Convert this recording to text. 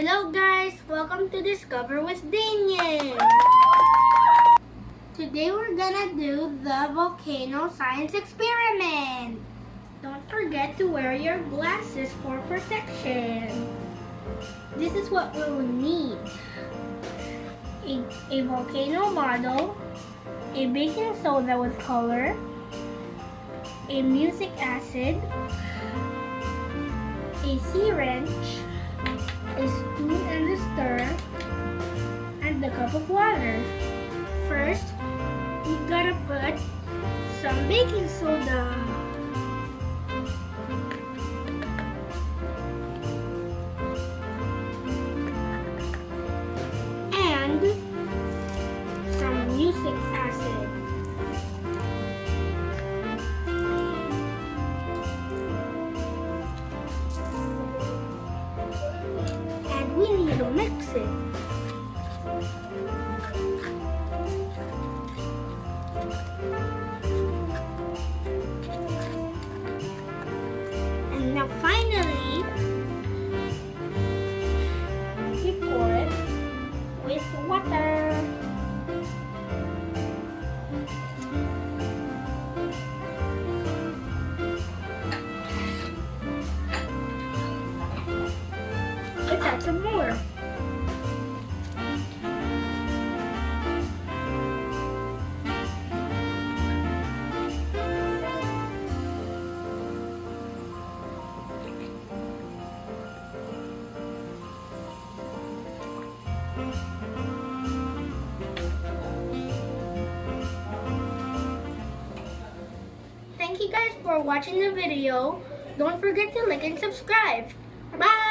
Hello guys! Welcome to Discover with Daniel! Today we're gonna do the volcano science experiment! Don't forget to wear your glasses for protection. This is what we will need. A volcano model, a baking soda with color, a music acid, a sea wrench, a spoon and a stir, and a cup of water. First, we gotta put some baking soda. And some music acid. We need to mix it. And now finally, we pour it with water. Let's add some more. Thank you guys for watching the video. Don't forget to like and subscribe. Bye!